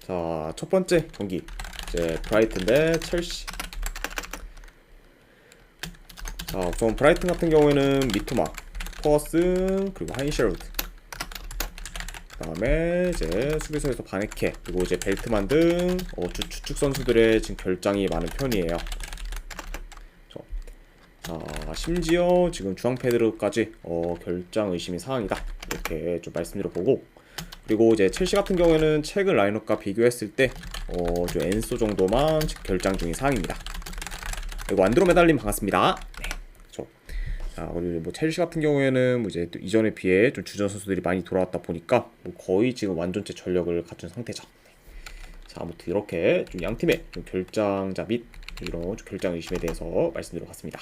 자, 첫 번째 경기 이제 브라이튼 대 첼시. 자, 우선 브라이튼 같은 경우에는 미토마, 퍼거슨, 그리고 하인셰르드. 그다음에 이제 수비수에서 바네케, 그리고 이제 벨트만 등 주축 선수들의 지금 결장이 많은 편이에요. 자, 심지어 지금 주앙 페드로까지 결장 의심이 사항이다, 이렇게 좀 말씀드려보고, 그리고 이제 첼시 같은 경우에는 최근 라인업과 비교했을 때 좀 엔소 정도만 결장 중인 사항입니다. 그리고 안드로메달님 반갑습니다. 네, 그렇죠. 자, 그리고 뭐 첼시 같은 경우에는 뭐 이제 또 이전에 비해 좀 주전 선수들이 많이 돌아왔다 보니까 뭐 거의 지금 완전체 전력을 갖춘 상태죠. 네. 자, 아무튼 이렇게 좀 양 팀의 좀 결장자 및 이런 좀 결장 의심에 대해서 말씀드려봤습니다.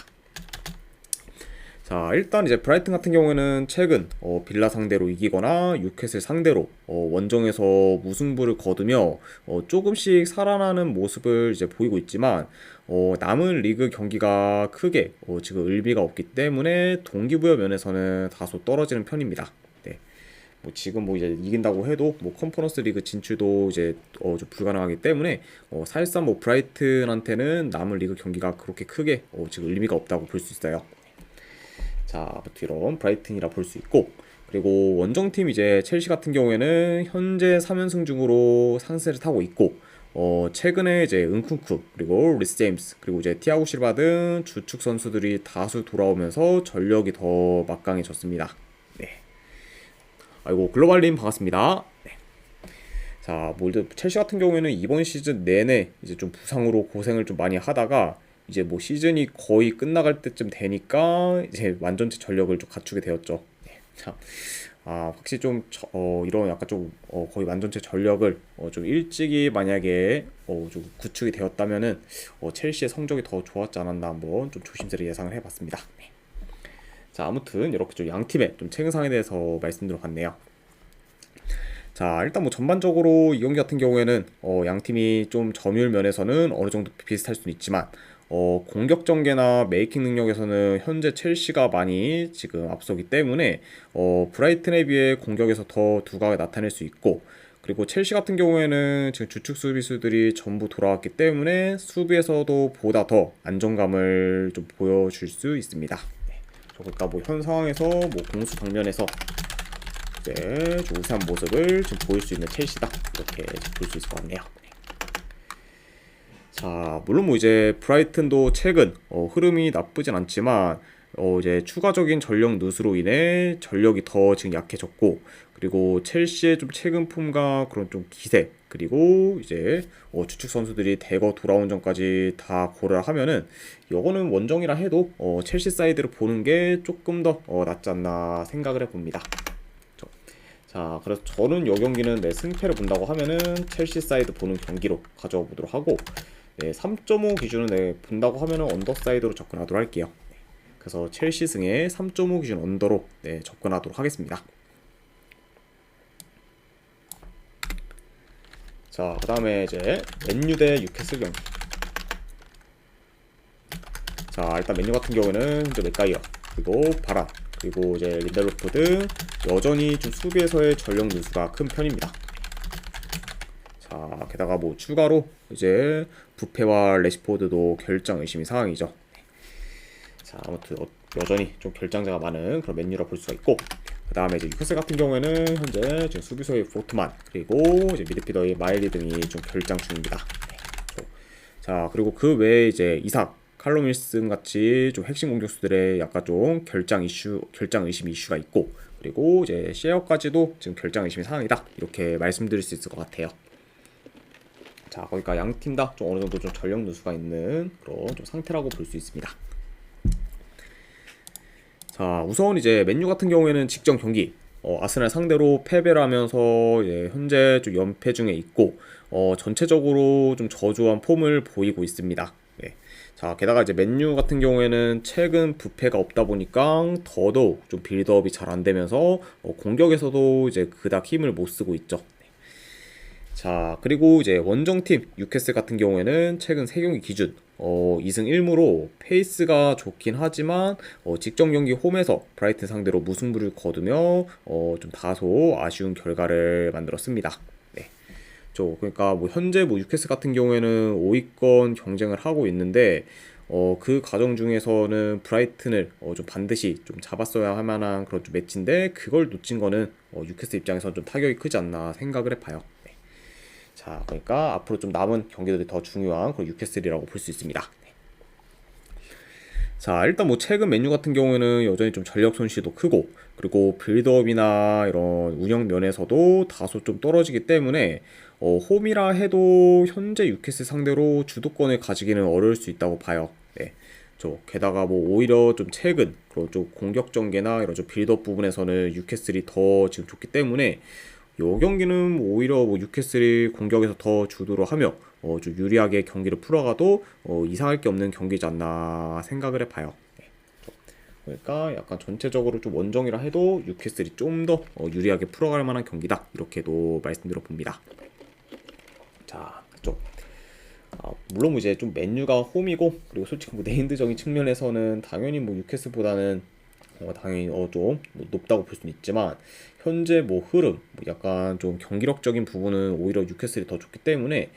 자, 일단 이제 브라이튼 같은 경우에는 최근 빌라 상대로 이기거나 뉴캐슬 상대로 원정에서 무승부를 거두며 조금씩 살아나는 모습을 이제 보이고 있지만, 남은 리그 경기가 크게 지금 의미가 없기 때문에 동기부여 면에서는 다소 떨어지는 편입니다. 네. 뭐 지금 뭐 이제 이긴다고 해도 뭐 컨퍼런스 리그 진출도 이제 좀 불가능하기 때문에 사실상 뭐 브라이튼한테는 남은 리그 경기가 그렇게 크게 지금 의미가 없다고 볼 수 있어요. 자, 이런 브라이튼이라 볼 수 있고, 그리고 원정팀 이제 첼시 같은 경우에는 현재 3연승 중으로 상세를 타고 있고, 최근에 이제 은쿤쿠, 그리고 리스 제임스, 그리고 이제 티아고 실바 등 주축 선수들이 다수 돌아오면서 전력이 더 막강해졌습니다. 네. 아이고, 글로벌님 반갑습니다. 네. 자, 뭐 첼시 같은 경우에는 이번 시즌 내내 이제 좀 부상으로 고생을 좀 많이 하다가 이제 뭐 시즌이 거의 끝나갈 때쯤 되니까 이제 완전체 전력을 좀 갖추게 되었죠. 네. 참, 확실히 좀 이런 약간 좀 거의 완전체 전력을 좀 일찍이 만약에 좀 구축이 되었다면은 첼시의 성적이 더 좋았지 않았나 한번 좀 조심스레 예상을 해봤습니다. 네. 자, 아무튼 이렇게 좀 양 팀의 좀 최근상에 대해서 말씀드려봤네요. 자, 일단 뭐 전반적으로 이 경기 같은 경우에는 양 팀이 좀 점유율 면에서는 어느 정도 비슷할 수는 있지만 공격 전개나 메이킹 능력에서는 현재 첼시가 많이 지금 앞서기 때문에 브라이튼에 비해 공격에서 더 두각을 나타낼 수 있고, 그리고 첼시 같은 경우에는 지금 주축 수비수들이 전부 돌아왔기 때문에 수비에서도 보다 더 안정감을 좀 보여줄 수 있습니다. 네. 그러니까 뭐 현 상황에서 뭐 공수 방면에서 이제 좀 우세한 모습을 좀 보일 수 있는 첼시다, 이렇게 볼 수 있을 것 같네요. 자, 물론 뭐 이제 브라이튼도 최근 흐름이 나쁘진 않지만 이제 추가적인 전력 누수로 인해 전력이 더 지금 약해졌고, 그리고 첼시의 좀 최근 폼과 그런 좀 기세, 그리고 이제 주축 선수들이 대거 돌아온 전까지 다 고려하면은 이거는 원정이라 해도 첼시 사이드를 보는 게 조금 더 낫지 않나 생각을 해봅니다. 자, 그래서 저는 이 경기는 승패를 본다고 하면은 첼시 사이드 보는 경기로 가져와 보도록 하고, 3.5 기준을 본다고 하면은 언더 사이드로 접근하도록 할게요. 그래서 첼시 승에 3.5 기준 언더로 접근하도록 하겠습니다. 자, 그 다음에 이제 맨유 대 뉴캐슬 경기. 자, 일단 맨유 같은 경우에는 이제 맥가이어, 그리고 바란, 그리고 이제 린델로프 등 여전히 좀 수비에서의 전력 누수가 큰 편입니다. 자, 게다가 뭐 추가로 이제 부페와 레시포드도 결장 의심이 상황이죠. 자, 아무튼 여전히 좀 결장자가 많은 그런 맨유라 볼 수가 있고, 그 다음에 이제 뉴캐슬 같은 경우에는 현재 지금 수비수의 포트만, 그리고 이제 미드필더의 마일리 등이 좀 결장 중입니다. 자, 그리고 그 외에 이제 이삭, 칼럼 윌슨 같이 좀 핵심 공격수들의 약간 좀 결장 의심 이슈가 있고, 그리고 이제 셰어까지도 지금 결장 의심이 상황이다, 이렇게 말씀드릴 수 있을 것 같아요. 자, 그러니까 양 팀 다 좀 어느 정도 좀 전력 누수가 있는 그런 좀 상태라고 볼 수 있습니다. 자, 우선 이제 맨유 같은 경우에는 직전 경기 아스날 상대로 패배를 하면서 현재 좀 연패 중에 있고, 전체적으로 좀 저조한 폼을 보이고 있습니다. 네. 자, 게다가 이제 맨유 같은 경우에는 최근 부패가 없다 보니까 더더욱 좀 빌드업이 잘 안 되면서 공격에서도 이제 그닥 힘을 못 쓰고 있죠. 자, 그리고 이제 원정팀 뉴캐슬 같은 경우에는 최근 3경기 기준 2승 1무로 페이스가 좋긴 하지만 직전 경기 홈에서 브라이튼 상대로 무승부를 거두며 좀 다소 아쉬운 결과를 만들었습니다. 네. 그러니까 뭐 현재 뭐 유캐슬 같은 경우에는 5위권 경쟁을 하고 있는데 그 과정 중에서는 브라이튼을 좀 반드시 좀 잡았어야 할 만한 그런 좀 매치인데 그걸 놓친 거는 유캐슬 입장에서 좀 타격이 크지 않나 생각을 해봐요. 네. 자, 그러니까 앞으로 좀 남은 경기들이 더 중요한 그런 유캐슬이라고 볼 수 있습니다. 네. 자, 일단 뭐 최근 맨유 같은 경우에는 여전히 좀 전력 손실도 크고 그리고 빌드업이나 이런 운영 면에서도 다소 좀 떨어지기 때문에 홈이라 해도 현재 유캐슬 상대로 주도권을 가지기는 어려울 수 있다고 봐요. 네. 게다가 뭐 오히려 좀 최근 그런 좀 공격 전개나 이런 좀 빌드업 부분에서는 유캐슬이 더 지금 좋기 때문에 요 경기는 뭐 오히려 뭐 뉴캐슬이 공격에서 더 주도를 하며 좀 유리하게 경기를 풀어가도 이상할 게 없는 경기지 않나 생각을 해봐요. 네. 그러니까 약간 전체적으로 좀 원정이라 해도 뉴캐슬이 좀 더 유리하게 풀어갈 만한 경기다 이렇게도 말씀드려 봅니다. 자, 물론 뭐 이제 좀 맨유가 홈이고 그리고 솔직히 뭐 네임드적인 측면에서는 당연히 뭐 뉴캐슬보다는 당연히 좀 높다고 볼 수는 있지만 현재 뭐 흐름, 뭐 약간 좀 경기력적인 부분은 오히려 뉴캐슬이 더 좋기 때문에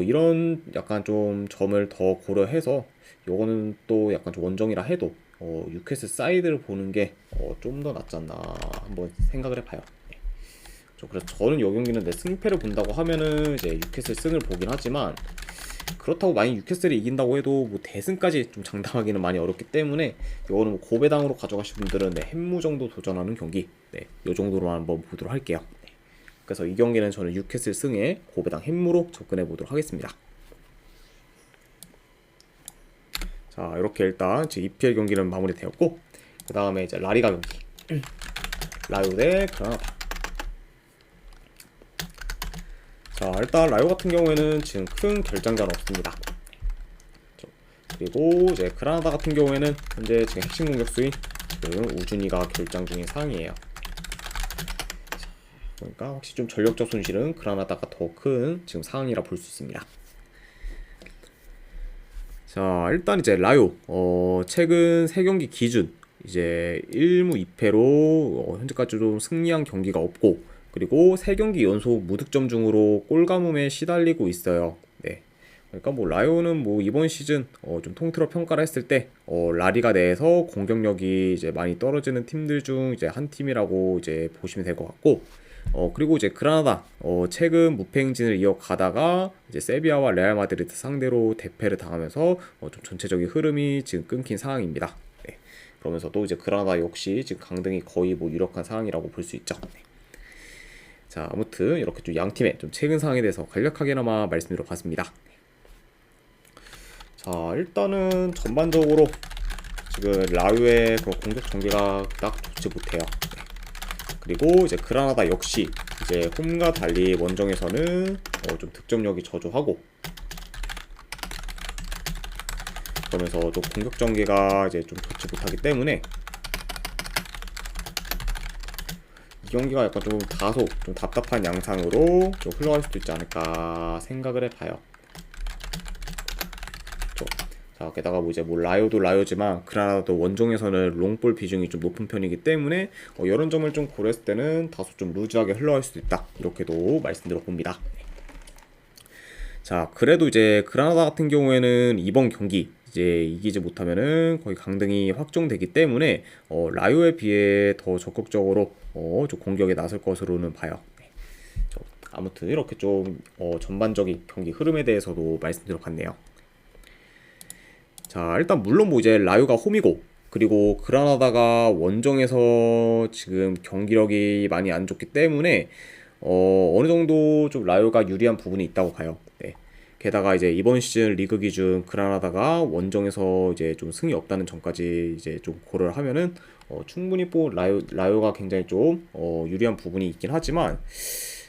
이런 약간 좀 점을 더 고려해서 요거는 또 약간 좀 원정이라 해도 뉴캐슬 사이드를 보는 게 좀 더 낫지 않나 한번 생각을 해봐요. 네. 그래서 저는 이 경기는 내 승패를 본다고 하면은 이제 뉴캐슬 승을 보긴 하지만 그렇다고 만약 뉴캐슬이 이긴다고 해도 뭐 대승까지 좀 장담하기는 많이 어렵기 때문에 이거는 뭐 고배당으로 가져가실 분들은 네, 햄무 정도 도전하는 경기 요 정도로만 한번 보도록 할게요. 네. 그래서 이 경기는 저는 뉴캐슬 승에 고배당 햄무로 접근해 보도록 하겠습니다. 자, 이렇게 일단 제 EPL 경기는 마무리되었고 그 다음에 이제 라리가 경기 라요 대 그라나다. 자, 일단 라요 같은 경우에는 지금 큰 결장자는 없습니다. 그리고 이제 그라나다 같은 경우에는 현재 지금 핵심 공격수인 지금 우준이가 결장 중인 상황이에요. 그러니까 확실히 좀 전력적 손실은 그라나다가 더 큰 지금 상황이라 볼 수 있습니다. 자, 일단 이제 라요 최근 3경기 기준 이제 1무 2패로 현재까지 좀 승리한 경기가 없고 그리고 3경기 연속 무득점 중으로 골가뭄에 시달리고 있어요. 네. 그러니까 뭐 라요는 뭐 이번 시즌 좀 통틀어 평가를 했을 때 라리가 내에서 공격력이 이제 많이 떨어지는 팀들 중 이제 한 팀이라고 이제 보시면 될 것 같고 그리고 이제 그라나다 최근 무패 행진을 이어가다가 이제 세비야와 레알 마드리드 상대로 대패를 당하면서 좀 전체적인 흐름이 지금 끊긴 상황입니다. 네. 그러면서도 이제 그라나다 역시 지금 강등이 거의 뭐 유력한 상황이라고 볼 수 있죠. 네. 자, 아무튼 이렇게 좀 양 팀의 좀 최근 상황에 대해서 간략하게나마 말씀드려 봤습니다. 자, 일단은 전반적으로 지금 라유의 그런 공격 전개가 딱 좋지 못해요. 네. 그리고 이제 그라나다 역시 이제 홈과 달리 원정에서는 좀 득점력이 저조하고 그러면서 또 공격 전개가 이제 좀 좋지 못하기 때문에 이 경기가 약간 좀 다소 좀 답답한 양상으로 좀 흘러갈 수도 있지 않을까 생각을 해봐요. 자, 게다가 뭐 이제 뭐 라요도 라요지만 그라나다도 원정에서는 롱볼 비중이 좀 높은 편이기 때문에 이런 점을 좀 고려했을 때는 다소 좀 루즈하게 흘러갈 수도 있다 이렇게도 말씀드려 봅니다. 자, 그래도 이제 그라나다 같은 경우에는 이번 경기 이제 이기지 못하면은 거의 강등이 확정되기 때문에 라요에 비해 더 적극적으로 좀 공격에 나설 것으로는 봐요. 네. 아무튼 이렇게 좀 전반적인 경기 흐름에 대해서도 말씀드려 봤네요. 자, 일단 물론 뭐 이제 라요가 홈이고 그리고 그라나다가 원정에서 지금 경기력이 많이 안 좋기 때문에 어느 정도 좀 라요가 유리한 부분이 있다고 봐요. 네. 게다가 이제 이번 시즌 리그 기준 그라나다가 원정에서 이제 좀 승이 없다는 점까지 이제 좀 고려를 하면은 충분히 뭐 라요가 굉장히 좀 유리한 부분이 있긴 하지만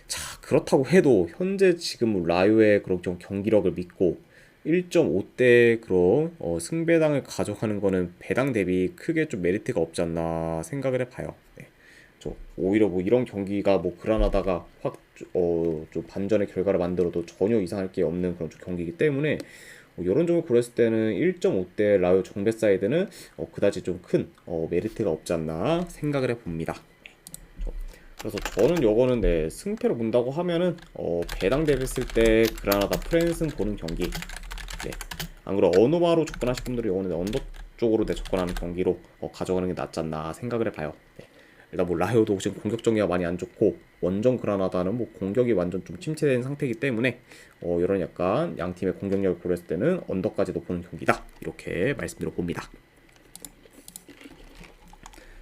자, 그렇다고 해도 현재 지금 라요의 그런 좀 경기력을 믿고 1.5대 그런 승배당을 가져가는 거는 배당 대비 크게 좀 메리트가 없지 않나 생각을 해봐요. 네. 오히려 뭐 이런 경기가 뭐 그라나다가 확 좀 반전의 결과를 만들어도 전혀 이상할 게 없는 그런 좀 경기이기 때문에 이런 점을 고렸을 때는 1.5대 라요 정배 사이드는 그다지 좀 큰 메리트가 없지 않나 생각을 해봅니다. 그래서 저는 요거는 승패를 본다고 하면은 배당대를 했을 때 그라나다 프랜슨 보는 경기. 네. 안 그래도 언어바로 접근하실 분들이 요거는 언더 쪽으로 접근하는 경기로 가져가는 게 낫지 않나 생각을 해봐요. 네. 일단 뭐 라이오도 지금 공격 정리가 많이 안 좋고 원정 그라나다는 뭐 공격이 완전 좀 침체된 상태이기 때문에 이런 약간 양 팀의 공격력을 고려했을 때는 언더까지도 보는 경기다 이렇게 말씀드려 봅니다.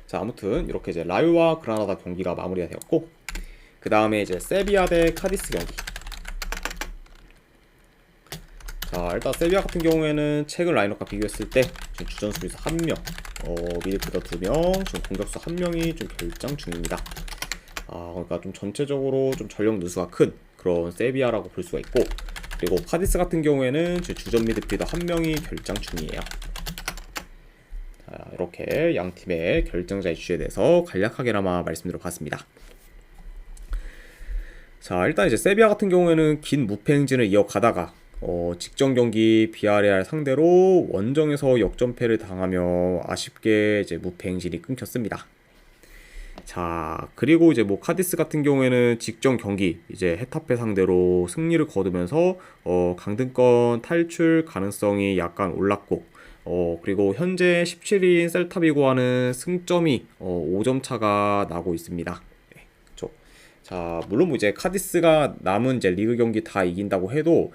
자, 아무튼 이렇게 이제 라이오와 그라나다 경기가 마무리가 되었고, 그 다음에 이제 세비야 대 카디스 경기. 자, 일단 세비야 같은 경우에는 최근 라인업과 비교했을 때 지금 주전 수비수 1명, 미드필더 2명, 지금 공격수 1명이 좀 결장 중입니다. 그러니까 좀 전체적으로 좀 전력 누수가 큰 그런 세비야라고 볼 수가 있고, 그리고 카디스 같은 경우에는 지금 주전 미드필더 1명이 결장 중이에요. 자, 이렇게 양 팀의 결정자 이슈에 대해서 간략하게나마 말씀드려 봤습니다. 자, 일단 이제 세비야 같은 경우에는 긴 무패 행진을 이어가다가 직전 경기 비아레알 상대로 원정에서 역전패를 당하며 아쉽게 이제 무패 행진이 끊겼습니다. 자, 그리고 이제 뭐 카디스 같은 경우에는 직전 경기 이제 헤타페 상대로 승리를 거두면서 강등권 탈출 가능성이 약간 올랐고 그리고 현재 17위인 셀타비고와는 승점이 5점 차가 나고 있습니다. 네, 그렇죠. 자, 물론 뭐 이제 카디스가 남은 이제 리그 경기 다 이긴다고 해도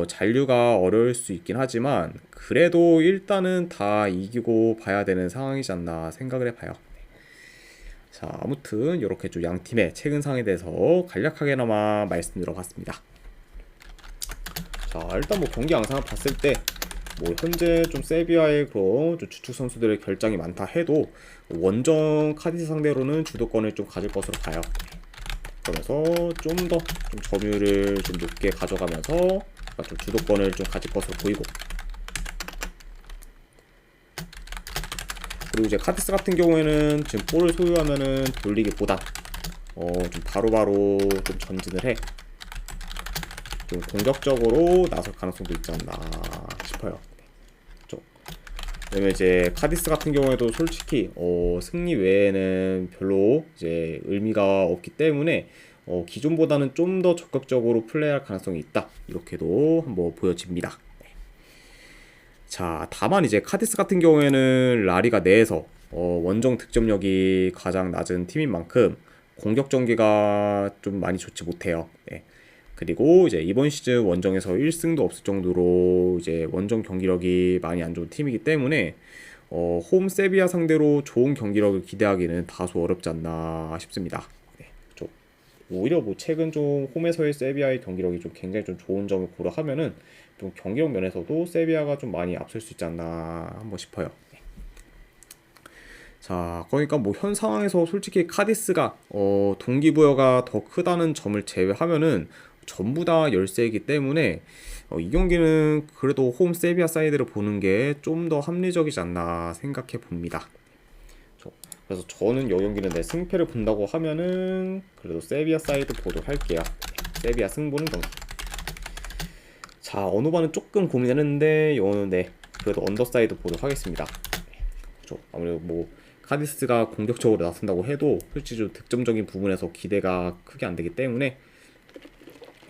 잔류가 어려울 수 있긴 하지만 그래도 일단은 다 이기고 봐야 되는 상황이지 않나 생각을 해봐요. 자, 아무튼 이렇게 좀 양 팀의 최근 상황에 대해서 간략하게나마 말씀드려 봤습니다. 자, 일단 뭐 경기 양상을 봤을 때 뭐 현재 좀 세비야의 그런 좀 주축 선수들의 결장이 많다 해도 원정 카디스 상대로는 주도권을 좀 가질 것으로 봐요. 그러면서 좀 더 좀 점유율을 좀 높게 가져가면서 좀 주도권을 좀 가질 것으로 보이고, 그리고 이제 카디스 같은 경우에는 지금 볼을 소유하면은 돌리기보다 좀 바로바로 좀 전진을 해 좀 공격적으로 나설 가능성도 있지 않나 싶어요. 그렇죠. 왜냐면 이제 카디스 같은 경우에도 솔직히 승리 외에는 별로 이제 의미가 없기 때문에 기존보다는 좀 더 적극적으로 플레이할 가능성이 있다 이렇게도 한번 보여집니다. 자, 다만 이제 카디스 같은 경우에는 라리가 내에서 원정 득점력이 가장 낮은 팀인 만큼 공격 전개가 좀 많이 좋지 못해요. 네. 그리고 이제 이번 시즌 원정에서 1승도 없을 정도로 이제 원정 경기력이 많이 안 좋은 팀이기 때문에 홈 세비야 상대로 좋은 경기력을 기대하기는 다소 어렵지 않나 싶습니다. 네, 그렇죠. 오히려 뭐 최근 좀 홈에서의 세비야의 경기력이 좀 굉장히 좀 좋은 점을 고려하면은 좀 경기력 면에서도 세비야가 좀 많이 앞설 수 있지 않나 한번 싶어요. 네. 자, 그러니까 뭐 현 상황에서 솔직히 카디스가 동기부여가 더 크다는 점을 제외하면은 전부 다 열세이기 때문에 이 경기는 그래도 홈 세비야 사이드를 보는 게 좀 더 합리적이지 않나 생각해 봅니다. 그래서 저는 이 경기는 내 승패를 본다고 하면은 그래도 세비야 사이드 보도록 할게요. 세비야 승부는 경기. 자, 어느 반은 조금 고민했는데 이거는 그래도 언더사이드 보도록 하겠습니다. 그렇죠. 아무래도 뭐 카디스가 공격적으로 나선다고 해도 솔직히 좀 득점적인 부분에서 기대가 크게 안 되기 때문에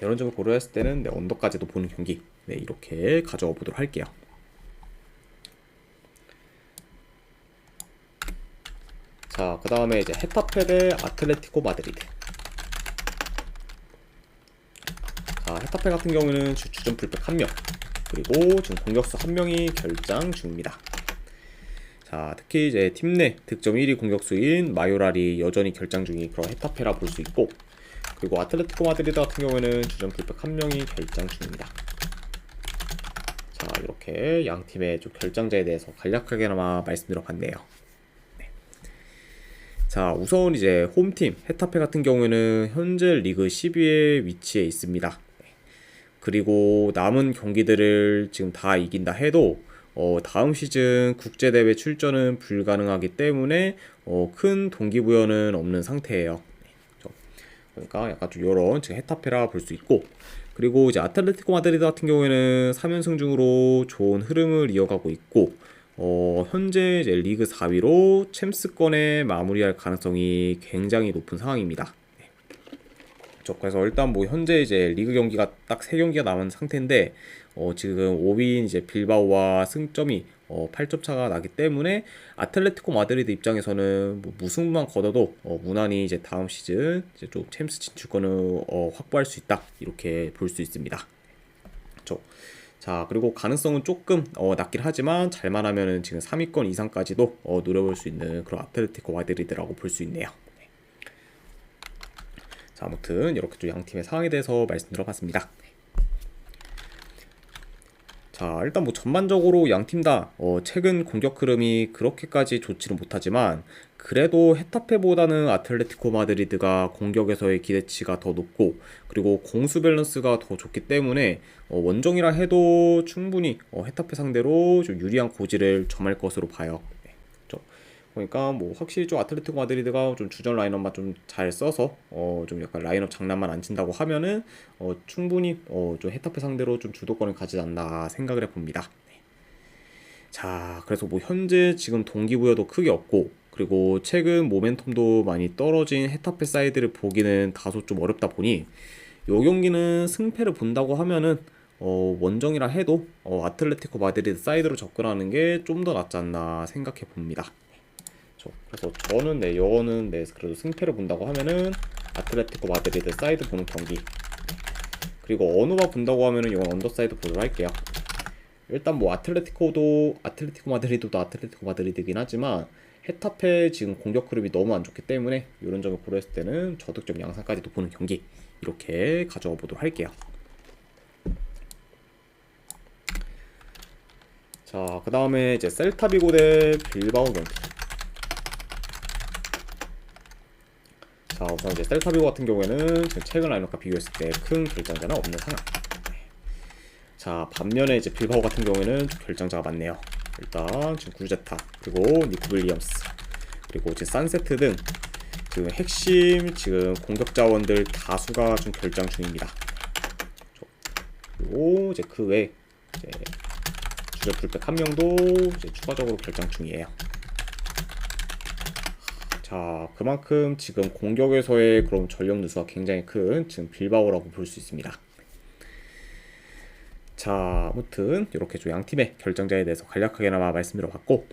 이런 점을 고려했을 때는 언더까지도 보는 경기 이렇게 가져가 보도록 할게요. 자, 그 다음에 이제 헤타페 대 아틀레티코 마드리드. 자, 헤타페 같은 경우는 주전 풀백 1명, 그리고 지금 공격수 1명이 결장 중입니다. 자, 특히 이제 팀 내 득점 1위 공격수인 마요랄이 여전히 결장 중인 그런 헤타페라 볼 수 있고, 그리고 아틀레티코 마드리드 같은 경우에는 주전 풀백 1명이 결장 중입니다. 자, 이렇게 양 팀의 좀 결장자에 대해서 간략하게나마 말씀드려 봤네요. 네. 자, 우선 이제 홈팀 헤타페 같은 경우에는 현재 리그 10위에 위치해 있습니다. 네. 그리고 남은 경기들을 지금 다 이긴다 해도 다음 시즌 국제대회 출전은 불가능하기 때문에 큰 동기부여는 없는 상태예요. 그러니까 약간 좀 이런 지금 헤타페라 볼 수 있고, 그리고 이제 아틀레티코 마드리드 같은 경우에는 3연승 중으로 좋은 흐름을 이어가고 있고 현재 이제 리그 4위로 챔스권에 마무리할 가능성이 굉장히 높은 상황입니다. 그래서 일단 뭐 현재 이제 리그 경기가 딱 세 경기가 남은 상태인데 지금 5위인 이제 빌바오와 승점이 8점 차가 나기 때문에 아틀레티코 마드리드 입장에서는 뭐 무승부만 거둬도 무난히 이제 다음 시즌 이제 좀 챔스 진출권을 확보할 수 있다 이렇게 볼 수 있습니다. 그렇죠. 자, 그리고 가능성은 조금 낮긴 하지만 잘만 하면은 지금 3위권 이상까지도 노려볼 수 있는 그런 아틀레티코 마드리드라고 볼 수 있네요. 자, 아무튼 이렇게 좀 양 팀의 상황에 대해서 말씀드려봤습니다. 자, 일단 뭐 전반적으로 양 팀 다 최근 공격 흐름이 그렇게까지 좋지는 못하지만 그래도 헤타페보다는 아틀레티코 마드리드가 공격에서의 기대치가 더 높고 그리고 공수 밸런스가 더 좋기 때문에 원정이라 해도 충분히 헤타페 상대로 좀 유리한 고지를 점할 것으로 봐요. 네, 그렇죠. 그러니까 뭐 확실히 좀 아틀레티코 마드리드가 좀 주전 라인업만 좀 잘 써서 좀 약간 라인업 장난만 안 친다고 하면은 충분히 좀 헤타페 상대로 좀 주도권을 가지지 않나 생각을 해봅니다. 네. 자, 그래서 뭐 현재 지금 동기부여도 크게 없고 그리고 최근 모멘텀도 많이 떨어진 헤타페 사이드를 보기는 다소 좀 어렵다 보니 요 경기는 승패를 본다고 하면은 원정이라 해도 아틀레티코 마드리드 사이드로 접근하는 게 좀 더 낫지 않나 생각해 봅니다. 그래서 저는 이거는 그래도 승패를 본다고 하면은 아틀레티코 마드리드 사이드 보는 경기 그리고 어느와 본다고 하면은 이건 언더사이드 보도록 할게요. 일단 뭐 아틀레티코 마드리드도 아틀레티코 마드리드긴 하지만 헤타페 지금 공격 흐름이 너무 안 좋기 때문에 이런 점을 고려했을 때는 저득점 양상까지도 보는 경기 이렇게 가져와 보도록 할게요. 자, 그 다음에 이제 셀타비고 대 빌바오 경기. 자, 우선 이제 셀타비고 같은 경우에는 지금 최근 라인업과 비교했을 때 큰 결정자는 없는 상황. 자, 반면에 이제 빌바오 같은 경우에는 좀 결정자가 많네요. 일단 지금 구르제타 그리고 니코 윌리엄스 그리고 이제 산세트 등 지금 핵심 지금 공격 자원들 다수가 좀 결장 중입니다. 그리고 이제 그 외 이제 주력 풀백 한 명도 이제 추가적으로 결장 중이에요. 자, 그만큼 지금 공격에서의 그런 전력 누수가 굉장히 큰 지금 빌바오라고 볼 수 있습니다. 자, 아무튼 이렇게 좀 양팀의 결정자에 대해서 간략하게나마 말씀드려봤고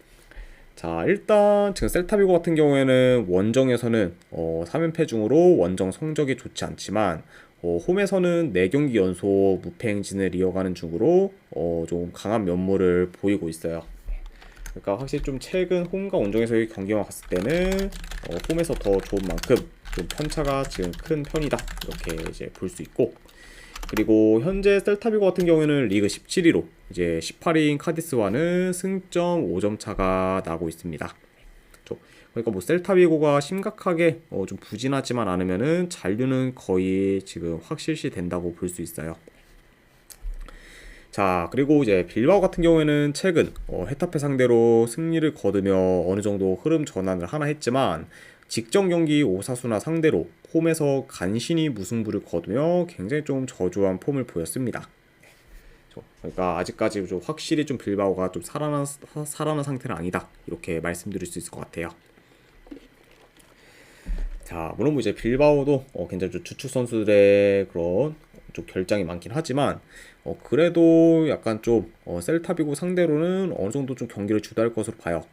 자, 일단 지금 셀타비고 같은 경우에는 원정에서는 3연패 중으로 원정 성적이 좋지 않지만 홈에서는 4경기 연속 무패 행진을 이어가는 중으로 좀 강한 면모를 보이고 있어요. 그러니까 확실히 좀 최근 홈과 원정에서의 경기만 봤을 때는 홈에서 더 좋은 만큼 좀 편차가 지금 큰 편이다 이렇게 이제 볼 수 있고 그리고 현재 셀타비고 같은 경우에는 리그 17위로 이제 18위인 카디스와는 승점 5점 차가 나고 있습니다. 그러니까 뭐 셀타비고가 심각하게 좀 부진하지만 않으면은 잔류는 거의 지금 확실시 된다고 볼 수 있어요. 자, 그리고 이제 빌바오 같은 경우에는 최근 헤타페 상대로 승리를 거두며 어느 정도 흐름 전환을 하나 했지만 직전 경기 오사수나 상대로 홈에서 간신히 무승부를 거두며 굉장히 좀 저조한 폼을 보였습니다. 그러니까 아직까지 좀 확실히 좀 빌바오가 좀 살아난 상태는 아니다 이렇게 말씀드릴 수 있을 것 같아요. 자, 물론 뭐 이제 빌바오도 굉장히 좀 주축 선수들의 그런 좀 결장이 많긴 하지만 그래도 약간 좀 셀타비고 상대로는 어느 정도 좀 경기를 주도할 것으로 봐요.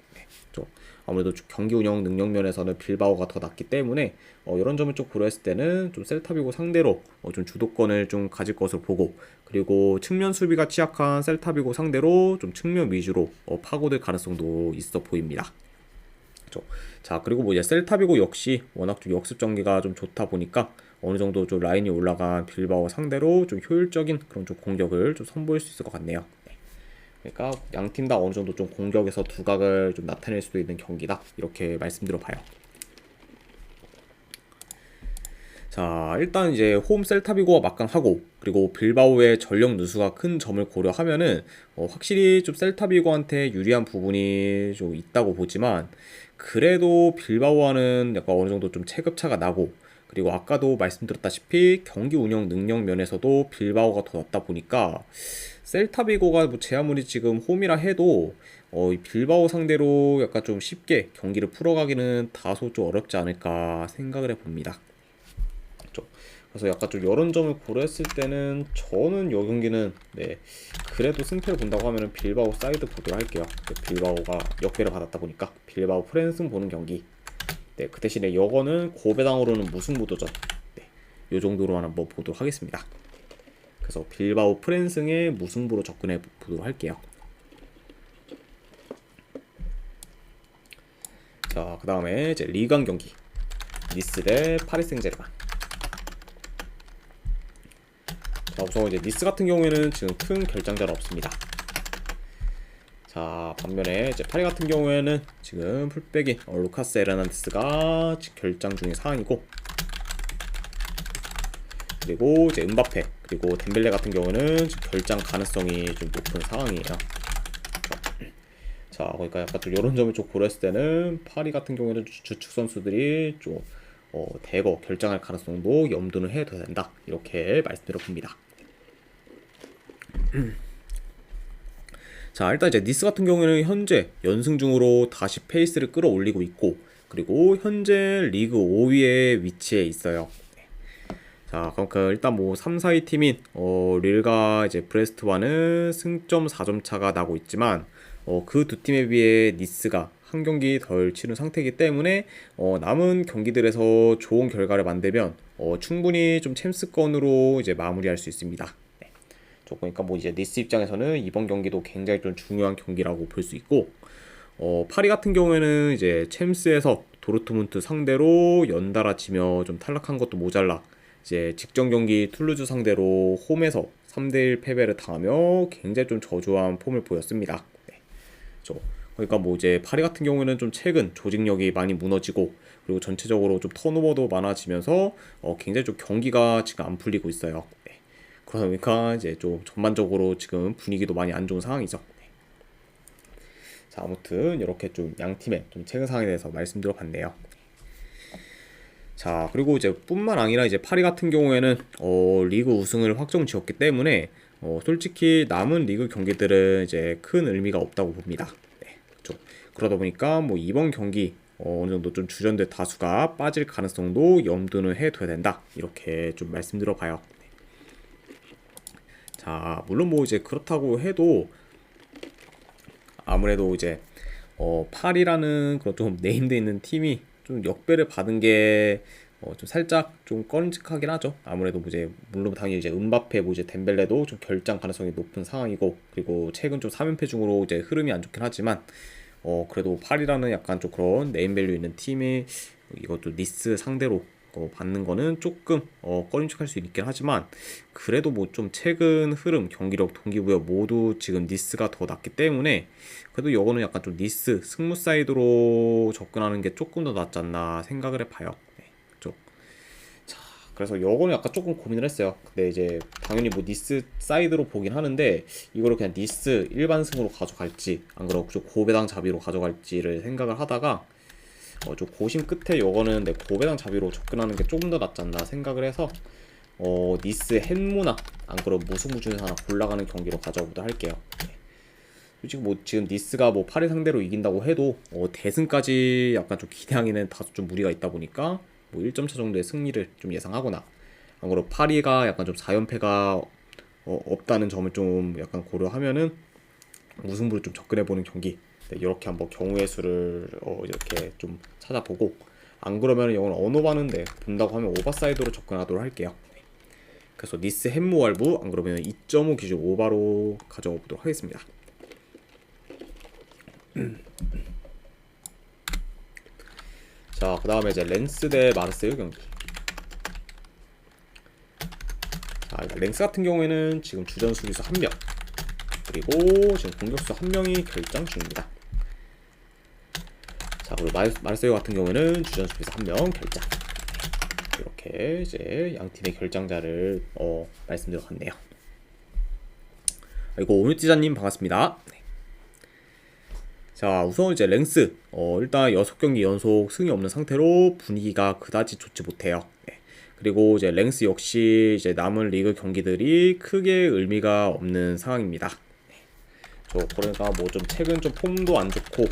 아무래도 경기 운영 능력 면에서는 빌바오가 더 낫기 때문에 이런 점을 좀 고려했을 때는 좀 셀타비고 상대로 좀 주도권을 좀 가질 것으로 보고 그리고 측면 수비가 취약한 셀타비고 상대로 좀 측면 위주로 파고들 가능성도 있어 보입니다. 자, 그리고 뭐 이제 셀타비고 역시 워낙 좀 역습 전개가 좀 좋다 보니까 어느 정도 좀 라인이 올라간 빌바오 상대로 좀 효율적인 그런 좀 공격을 좀 선보일 수 있을 것 같네요. 그러니까 양 팀 다 어느 정도 좀 공격에서 두각을 좀 나타낼 수도 있는 경기다 이렇게 말씀드려봐요. 자, 일단 이제 홈 셀타비고와 맞강하고 그리고 빌바오의 전력 누수가 큰 점을 고려하면은 확실히 좀 셀타비고한테 유리한 부분이 좀 있다고 보지만 그래도 빌바오와는 약간 어느 정도 좀 체급차가 나고 그리고 아까도 말씀드렸다시피 경기 운영 능력 면에서도 빌바오가 더 낫다 보니까 셀타비고가 뭐 제 아무리 지금 홈이라 해도 이 빌바오 상대로 약간 좀 쉽게 경기를 풀어가기는 다소 좀 어렵지 않을까 생각을 해봅니다. 그래서 약간 좀 이런 점을 고려했을 때는 저는 이 경기는 네 그래도 승패를 본다고 하면은 빌바오 사이드 보도록 할게요. 네, 빌바오가 역배를 받았다 보니까 빌바오 프랜승 보는 경기. 네, 그 대신에 여거는 고배당으로는 무승부도전. 네, 요 정도로만 한번 보도록 하겠습니다. 그래서 빌바오 프랜승의 무승부로 접근해 보도록 할게요. 자, 그 다음에 이제 리강 경기. 니스 대 파리 생제르맹. 자, 우선 이제 니스 같은 경우에는 지금 큰 결장자는 없습니다. 자, 반면에 이제 파리 같은 경우에는 지금 풀백인 루카스 에르난데스가 결장 중인 상황이고, 그리고 이제 음바페 그리고 덴벨레 같은 경우는 지금 결장 가능성이 좀 높은 상황이에요. 자, 그러니까 약간 좀 이런 점을 좀 고려했을 때는 파리 같은 경우에는 주축 선수들이 좀 대거 결장할 가능성도 염두는 해야 된다. 이렇게 말씀드려 봅니다. 자, 일단 이제 니스 같은 경우에는 현재 연승 중으로 다시 페이스를 끌어올리고 있고, 그리고 현재 리그 5위에 위치해 있어요. 자, 그러니까 일단 뭐 3, 4위 팀인 릴과 이제 브레스트와는 승점 4점 차가 나고 있지만 그 두 팀에 비해 니스가 한 경기 덜 치른 상태이기 때문에 남은 경기들에서 좋은 결과를 만들면 충분히 좀 챔스권으로 이제 마무리할 수 있습니다. 네. 그러니까 뭐 이제 니스 입장에서는 이번 경기도 굉장히 좀 중요한 경기라고 볼 수 있고, 파리 같은 경우에는 이제 챔스에서 도르트문트 상대로 연달아 지며 좀 탈락한 것도 모자라 이제 직전 경기 툴루즈 상대로 홈에서 3대1 패배를 당하며 굉장히 좀 저조한 폼을 보였습니다. 네. 그러니까 뭐 이제 파리 같은 경우에는 좀 최근 조직력이 많이 무너지고, 그리고 전체적으로 좀 턴오버도 많아지면서 굉장히 좀 경기가 지금 안 풀리고 있어요. 네. 그러다 보니까 이제 좀 전반적으로 지금 분위기도 많이 안 좋은 상황이죠. 네. 자, 아무튼 이렇게 좀 양 팀의 좀 최근 상황에 대해서 말씀드려봤네요. 자, 그리고 이제 뿐만 아니라 이제 파리 같은 경우에는 리그 우승을 확정 지었기 때문에 솔직히 남은 리그 경기들은 이제 큰 의미가 없다고 봅니다. 네, 그렇죠. 그러다 보니까 뭐 이번 경기 어느 정도 좀 주전들 다수가 빠질 가능성도 염두는 해둬야 된다. 이렇게 좀 말씀드려봐요. 네. 자, 물론 뭐 이제 그렇다고 해도 아무래도 이제 파리라는 그런 좀 네임돼 있는 팀이 좀 역배를 받은 게 좀 살짝 좀 꺼림칙하긴 하죠. 아무래도 뭐 이제 물론 당연히 이제 음바페, 뭐 이제 덴벨레도 좀 결장 가능성이 높은 상황이고, 그리고 최근 좀 3연패 중으로 이제 흐름이 안 좋긴 하지만 그래도 파리라는 약간 좀 그런 네임밸류 있는 팀이 이것도 니스 상대로 받는 거는 조금 꺼림칙할 수 있긴 하지만, 그래도 뭐 좀 최근 흐름, 경기력, 동기부여 모두 지금 니스가 더 낫기 때문에 그래도 이거는 약간 좀 니스 승무 사이드로 접근하는 게 조금 더 낫지 않나 생각을 해봐요. 네, 그렇죠. 자, 그래서 이거는 약간 조금 고민을 했어요. 근데 이제 당연히 뭐 니스 사이드로 보긴 하는데 이거를 그냥 니스 일반 승으로 가져갈지, 안 그러고 좀 고배당 자비로 가져갈지를 생각을 하다가 좀 고심 끝에 요거는 내 고배당 자비로 접근하는 게 조금 더 낫지 않나 생각을 해서 니스 헨무나 안 그러면 무승부 중에서 하나 골라가는 경기로 가져오기도 할게요. 네. 솔직히 뭐 지금 니스가 뭐 파리 상대로 이긴다고 해도 대승까지 약간 좀 기대하기는 다소 좀 무리가 있다 보니까 뭐 1점 차 정도의 승리를 좀 예상하거나, 안 그러면 파리가 약간 좀 4연패가 없다는 점을 좀 약간 고려하면은 무승부를 좀 접근해보는 경기. 네, 이렇게 한번 경우의 수를 이렇게 좀 찾아보고, 안 그러면 이건 언어반인데 본다고 하면 오버사이드로 접근하도록 할게요. 네. 그래서 니스 햄무알부 안 그러면 2.5 기준 오바로 가져가 보도록 하겠습니다. 자, 그 다음에 이제 렌스 대 마르세유 경기. 자, 렌스 같은 경우에는 지금 주전 수비수 1명, 그리고 지금 공격수 1명이 결장 중입니다. 자, 그리고 마르세유 같은 경우에는 주전 수비수 1명 결장. 이렇게 이제 양 팀의 결장자를 말씀드렸네요. 그리고 오뮤티자님 반갑습니다. 네. 자, 우선 이제 랭스 일단 6경기 연속 승이 없는 상태로 분위기가 그다지 좋지 못해요. 네. 그리고 이제 랭스 역시 이제 남은 리그 경기들이 크게 의미가 없는 상황입니다. 그러니까 뭐 좀 최근 좀 폼도 안 좋고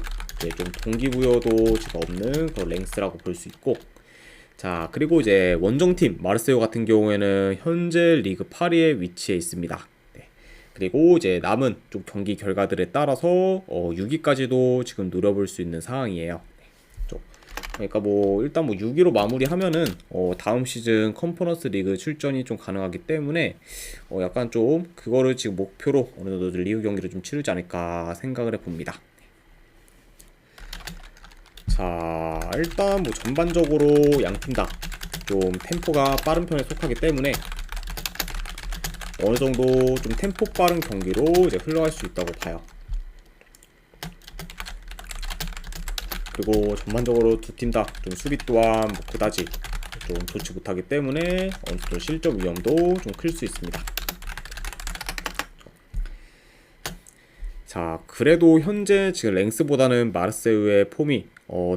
좀 동기부여도 지금 없는 그런 랭스라고 볼 수 있고, 자, 그리고 이제 원정팀 마르세유 같은 경우에는 현재 리그 8위에 위치해 있습니다. 네. 그리고 이제 남은 좀 경기 결과들에 따라서 6위까지도 지금 노려볼 수 있는 상황이에요. 좀 그러니까 뭐 일단 뭐 6위로 마무리하면은 다음 시즌 컨퍼런스 리그 출전이 좀 가능하기 때문에 약간 좀 그거를 지금 목표로 어느 정도 리그 경기를 좀 치르지 않을까 생각을 해봅니다. 자, 일단 뭐 전반적으로 양 팀 다 좀 템포가 빠른 편에 속하기 때문에 어느 정도 좀 템포 빠른 경기로 이제 흘러갈 수 있다고 봐요. 그리고 전반적으로 두 팀 다 좀 수비 또한 뭐 그다지 좀 좋지 못하기 때문에 어느 정도 실점 위험도 좀 클 수 있습니다. 자, 그래도 현재 지금 랭스보다는 마르세유의 폼이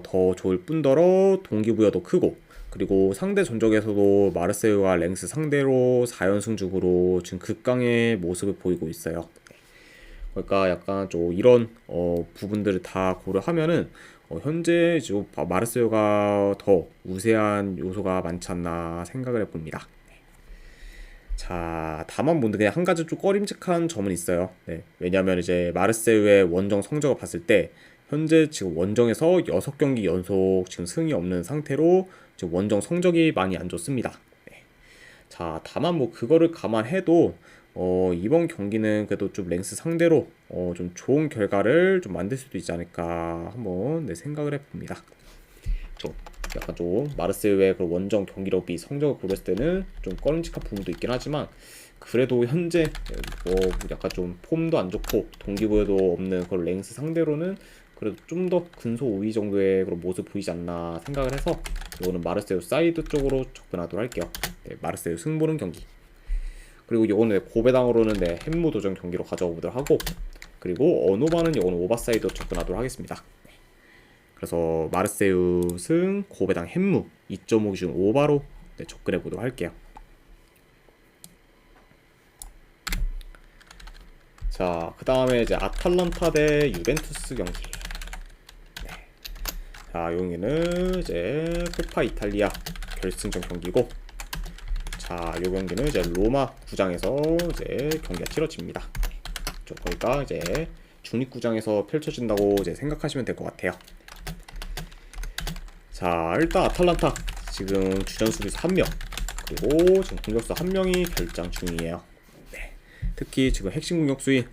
더 좋을 뿐더러 동기부여도 크고, 그리고 상대 전적에서도 마르세유가 랭스 상대로 4연승 중으로 지금 극강의 모습을 보이고 있어요. 그러니까 약간 좀 이런 부분들을 다 고려하면은 현재 지금 마르세유가 더 우세한 요소가 많지 않나 생각을 해봅니다. 자, 다만 뭐 그냥 한 가지 좀 꺼림칙한 점은 있어요. 네. 왜냐하면 이제 마르세유의 원정 성적을 봤을 때 현재 지금 원정에서 6경기 연속 지금 승이 없는 상태로 지금 원정 성적이 많이 안 좋습니다. 네. 자, 다만 뭐 그거를 감안해도 이번 경기는 그래도 좀 랭스 상대로 좀 좋은 결과를 좀 만들 수도 있지 않을까 한번 생각을 해봅니다. 좀 약간 좀 마르세유의 그 원정 경기력비 성적을 고렸을 때는 좀 꺼림칙한 부분도 있긴 하지만, 그래도 현재 뭐 약간 좀 폼도 안 좋고 동기부여도 없는 그런 랭스 상대로는 그래도 좀 더 근소 우위 정도의 그런 모습 보이지 않나 생각을 해서 이거는 마르세유 사이드 쪽으로 접근하도록 할게요. 네, 마르세유 승보는 경기. 그리고 이거는 고배당으로는 햄무 도전 경기로 가져가 보도록 하고, 그리고 어노바는 이거는 오버사이드로 접근하도록 하겠습니다. 그래서 마르세유 승 고배당 햄무 2.5 기준 오바로 접근해 보도록 할게요. 자, 그 다음에 이제 아탈란타 대 유벤투스 경기. 네. 자, 여기는 이제 코파 이탈리아 결승전 경기고, 자, 요 경기는 이제 로마 구장에서 이제 경기가 치러집니다. 그러니까 이제 중립구장에서 펼쳐진다고 이제 생각하시면 될 것 같아요. 자, 일단 아탈란타 지금 주전 수비수 1명, 그리고 지금 공격수 1명이 결장 중이에요. 네. 특히 지금 핵심 공격수인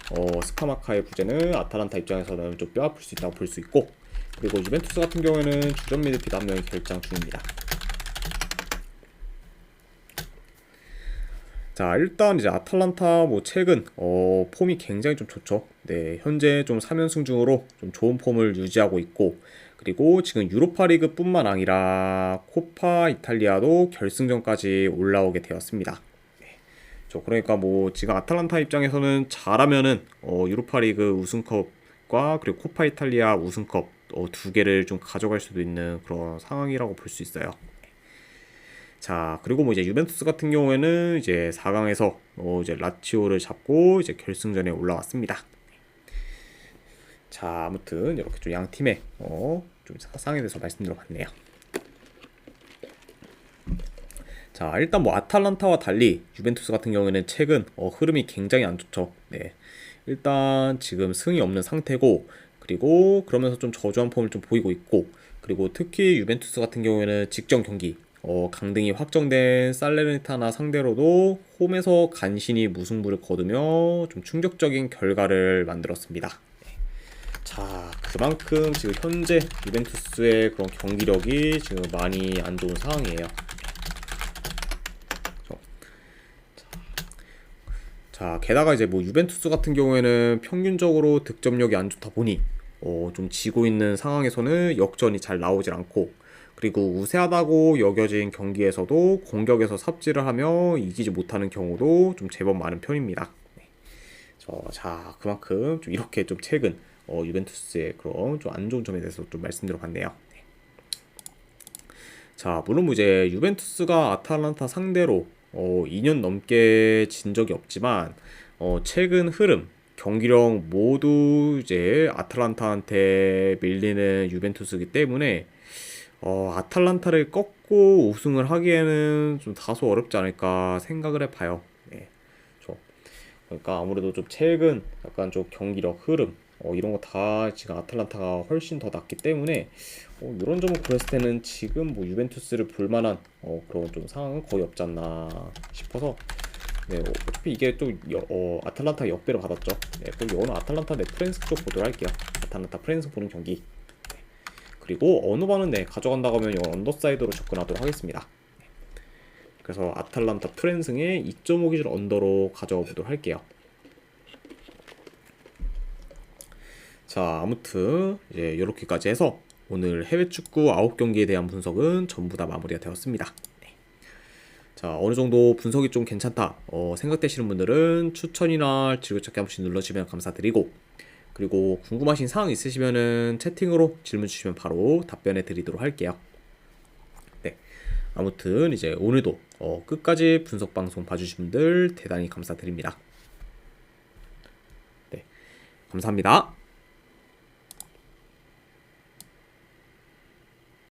스카마카의 부재는 아탈란타 입장에서는 좀 뼈아플 수 있다고 볼 수 있고, 그리고 유벤투스 같은 경우에는 주전 미드필더 1명이 결장 중입니다. 자, 일단 이제 아탈란타 뭐 최근 폼이 굉장히 좀 좋죠. 네, 현재 좀 3연승 중으로 좀 좋은 폼을 유지하고 있고, 그리고 지금 유로파리그뿐만 아니라 코파 이탈리아도 결승전까지 올라오게 되었습니다. 네, 그러니까 뭐 지금 아탈란타 입장에서는 잘하면은 유로파리그 우승컵과 그리고 코파 이탈리아 우승컵 두 개를 좀 가져갈 수도 있는 그런 상황이라고 볼 수 있어요. 자, 그리고 뭐 이제 유벤투스 같은 경우에는 이제 4강에서 이제 라치오를 잡고 이제 결승전에 올라왔습니다. 자, 아무튼 이렇게 좀 양 팀의 좀 상황에 대해서 말씀드려봤네요. 자, 일단 뭐 아탈란타와 달리 유벤투스 같은 경우에는 최근 흐름이 굉장히 안 좋죠. 네, 일단 지금 승이 없는 상태고, 그리고 그러면서 좀 저조한 폼을 좀 보이고 있고, 그리고 특히 유벤투스 같은 경우에는 직전 경기 강등이 확정된 살레르니타나 상대로도 홈에서 간신히 무승부를 거두며 좀 충격적인 결과를 만들었습니다. 자, 그만큼 지금 현재 유벤투스의 그런 경기력이 지금 많이 안 좋은 상황이에요. 자, 게다가 이제 뭐 유벤투스 같은 경우에는 평균적으로 득점력이 안 좋다 보니 좀 지고 있는 상황에서는 역전이 잘 나오질 않고, 그리고 우세하다고 여겨진 경기에서도 공격에서 삽질을 하며 이기지 못하는 경우도 좀 제법 많은 편입니다. 네. 자, 그만큼 좀 이렇게 좀 최근 유벤투스의 그런 좀 안 좋은 점에 대해서 좀 말씀드려봤네요. 네. 자, 물론 뭐 이제 유벤투스가 아탈란타 상대로 2년 넘게 진 적이 없지만 최근 흐름 경기력 모두 이제 아탈란타한테 밀리는 유벤투스이기 때문에 아탈란타를 꺾고 우승을 하기에는 좀 다소 어렵지 않을까 생각을 해봐요. 네, 저 그러니까 아무래도 좀 최근 약간 좀 경기력 흐름 이런 거 다 지금 아탈란타가 훨씬 더 낫기 때문에 이런 점을 고렸을 때는 지금 뭐 유벤투스를 볼 만한 그런 좀 상황은 거의 없지 않나 싶어서 네, 어차피 이게 또 아탈란타 역배로 받았죠. 네, 그럼 이거는 아탈란타 대 프랑스 쪽 보도록 할게요. 아탈란타 프랑스 보는 경기. 그리고 어느 반은 네, 가져간다고 하면 이건 언더사이드로 접근하도록 하겠습니다. 그래서 아탈란타 프랜승의 2.5 기준 언더로 가져가 보도록 할게요. 자, 아무튼 이제 이렇게까지 해서 오늘 해외 축구 9경기에 대한 분석은 전부 다 마무리가 되었습니다. 네. 자, 어느 정도 분석이 좀 괜찮다 생각되시는 분들은 추천이나 즐겨찾기 한 번씩 눌러주시면 감사드리고, 그리고 궁금하신 사항 있으시면은 채팅으로 질문 주시면 바로 답변해 드리도록 할게요. 네. 아무튼 이제 오늘도 끝까지 분석 방송 봐주신 분들 대단히 감사드립니다. 네. 감사합니다.